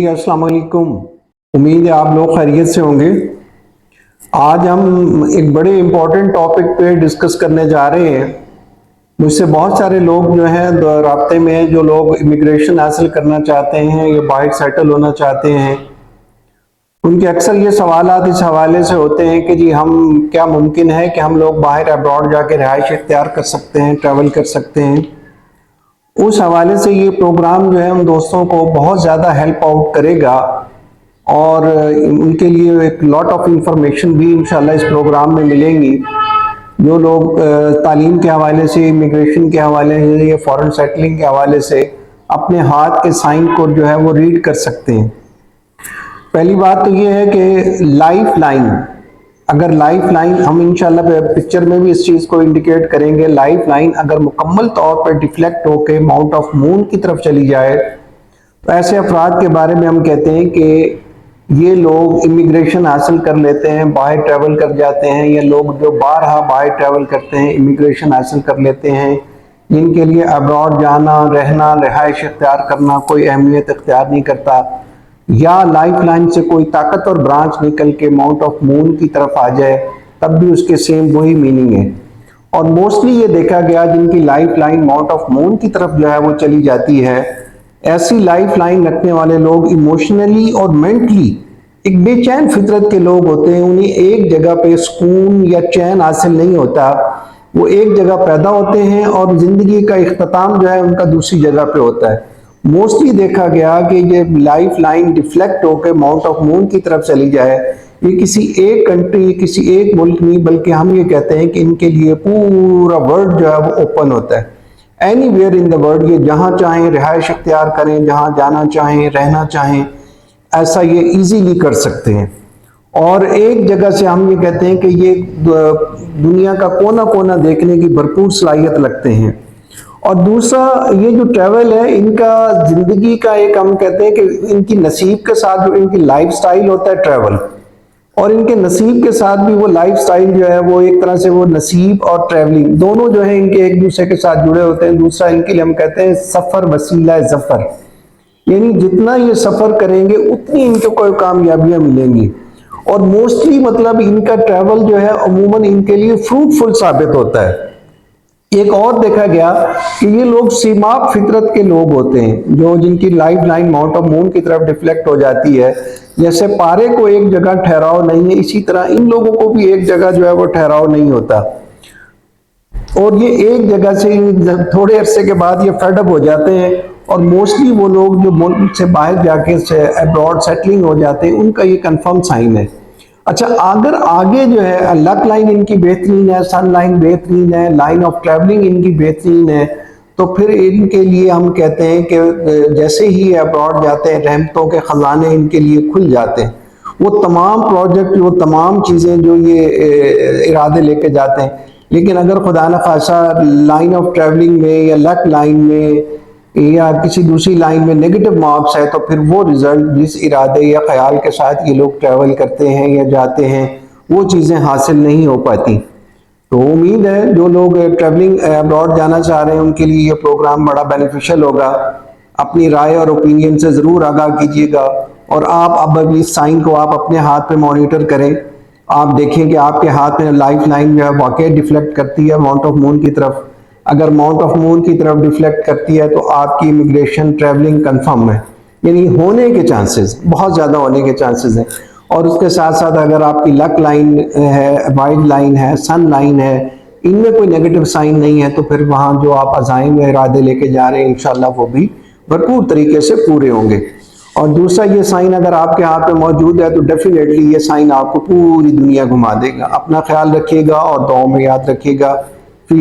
अस्सलाम वालेकुम। उम्मीद है आप लोग खैरियत से होंगे। आज हम एक बड़े इम्पोर्टेंट टॉपिक पे डिस्कस करने जा रहे हैं। मुझसे बहुत सारे लोग जो हैं राब्ते में हैं, जो लोग इमिग्रेशन हासिल करना चाहते हैं या बाहर सेटल होना चाहते हैं। उनके अक्सर ये सवालात इस हवाले से होते हैं कि जी हम क्या मुमकिन है कि हम लोग बाहर अब्रॉड जाके रिहाइश इख्तियार कर सकते हैं, ट्रैवल कर सकते हैं। उस हवाले से ये प्रोग्राम जो है उन दोस्तों को बहुत ज़्यादा हेल्प आउट करेगा और उनके लिए एक लॉट ऑफ इंफॉर्मेशन भी इंशाल्लाह इस प्रोग्राम में मिलेंगी। जो लोग तालीम के हवाले से, इमिग्रेशन के हवाले से या फॉरेन सेटलिंग के हवाले से अपने हाथ के साइन को जो है वो रीड कर सकते हैं। पहली बात तो ये है कि लाइफ लाइन, अगर लाइफ लाइन हम इंशाल्लाह पिक्चर में भी इस चीज़ को इंडिकेट करेंगे, लाइफ लाइन अगर मुकम्मल तौर पर डिफ्लेक्ट होके माउंट ऑफ मून की तरफ चली जाए तो ऐसे अफराद के बारे में हम कहते हैं कि ये लोग इमिग्रेशन हासिल कर लेते हैं, बाहर ट्रैवल कर जाते हैं, या लोग जो बारहा बाहर ट्रैवल करते हैं इमिग्रेशन हासिल कर लेते हैं, जिनके लिए अब्रॉड जाना, रहना, रिहाइश इख्तियार करना कोई अहमियत इख्तियार नहीं करता, या लाइफ लाइन से कोई ताकतवर ब्रांच निकल के माउंट ऑफ मून की तरफ आ जाए, तब भी उसके सेम वही मीनिंग है। और मोस्टली ये देखा गया जिनकी life line mount of moon की तरफ जो है वो चली जाती है, ऐसी लाइफ लाइन रखने वाले लोग इमोशनली और मेंटली एक बेचैन फितरत के लोग होते हैं। उन्हें एक जगह पे सुकून या चैन हासिल नहीं होता। वो एक जगह पैदा होते हैं और जिंदगी का इख्तिताम जो है उनका दूसरी जगह पे होता है। मोस्टली देखा गया कि ये लाइफ लाइन डिफ्लेक्ट होकर माउंट ऑफ मून की तरफ चली जाए, ये किसी एक कंट्री, किसी एक मुल्क नहीं, बल्कि हम ये कहते हैं कि इनके लिए पूरा वर्ल्ड जो है वो ओपन होता है। एनीवेयर इन द वर्ल्ड, ये जहाँ चाहें रिहाइश इख्तियार करें, जहाँ जाना चाहें, रहना चाहें, ऐसा ये इजीली कर सकते हैं। और एक जगह से हम ये कहते हैं कि ये दुनिया का कोना कोना देखने की भरपूर सलाहियत रखते हैं। और दूसरा, ये जो ट्रैवल है इनका जिंदगी का एक, हम कहते हैं कि इनकी नसीब के साथ जो इनकी लाइफ स्टाइल होता है ट्रैवल, और इनके नसीब के साथ भी वो लाइफ स्टाइल जो है वो एक तरह से वो नसीब और ट्रैवलिंग दोनों जो है इनके एक दूसरे के साथ जुड़े होते हैं। दूसरा इनके लिए हम कहते हैं सफ़र वसीला जफ़र, यानी जितना ये सफ़र करेंगे उतनी इनको कोई कामयाबियाँ मिलेंगी। और मोस्टली मतलब इनका ट्रैवल जो है अमूमन इनके लिए फ्रूटफुल साबित होता है। एक और देखा गया कि ये लोग सीमाप फितरत के लोग होते हैं, जो जिनकी life line mount of moon की तरफ डिफ्लेक्ट हो जाती है। जैसे पारे को एक जगह ठहराव नहीं है, इसी तरह इन लोगों को भी एक जगह जो है वो ठहराव नहीं होता, और ये एक जगह से थोड़े अरसे के बाद ये फेडअप हो जाते हैं। और मोस्टली वो लोग जो मुल्क से बाहर जाके अब्रॉड सेटलिंग हो जाते हैं, उनका ये कंफर्म साइन है। अच्छा, अगर आगे जो है लक लाइन इनकी बेहतरीन है, सन लाइन बेहतरीन है, लाइन ऑफ ट्रैवलिंग इनकी बेहतरीन है, तो फिर इनके लिए हम कहते हैं कि जैसे ही अब्रॉड जाते हैं रहमतों के ख़जाने इनके लिए खुल जाते हैं। वो तमाम प्रोजेक्ट, वो तमाम चीज़ें जो ये इरादे लेके जाते हैं। लेकिन अगर खुदा न खासा लाइन ऑफ ट्रैवलिंग में या लक लाइन में या किसी दूसरी लाइन में नेगेटिव मार्क्स है, तो फिर वो रिजल्ट जिस इरादे या ख्याल के साथ ये लोग ट्रैवल करते हैं या जाते हैं वो चीज़ें हासिल नहीं हो पाती। तो उम्मीद है जो लोग ट्रैवलिंग अब्रॉड जाना चाह रहे हैं उनके लिए ये प्रोग्राम बड़ा बेनिफिशियल होगा। अपनी राय और ओपिनियन से ज़रूर आगाह कीजिएगा, और आप अब अगली साइन को आप अपने हाथ पे मॉनिटर करें। आप देखें कि आपके हाथ में लाइफ लाइन जो है वाकई डिफ्लेक्ट करती है माउंट ऑफ मून की तरफ। अगर माउंट ऑफ मून की तरफ डिफ्लेक्ट करती है तो आपकी इमिग्रेशन ट्रैवलिंग कंफर्म है, यानी होने के चांसेस, बहुत ज़्यादा होने के चांसेस हैं। और उसके साथ साथ अगर आपकी लक लाइन है, वाइड लाइन है, सन लाइन है, इनमें कोई नेगेटिव साइन नहीं है, तो फिर वहाँ जो आप अज़ाइम या इरादे लेके जा रहे हैं इंशाल्लाह वो भी भरपूर तरीके से पूरे होंगे। और दूसरा, ये साइन अगर आपके हाथ में मौजूद है तो डेफिनेटली ये साइन आपको पूरी दुनिया घुमा देगा। अपना ख्याल रखिएगा और दुआओं में याद रखिएगा। फिर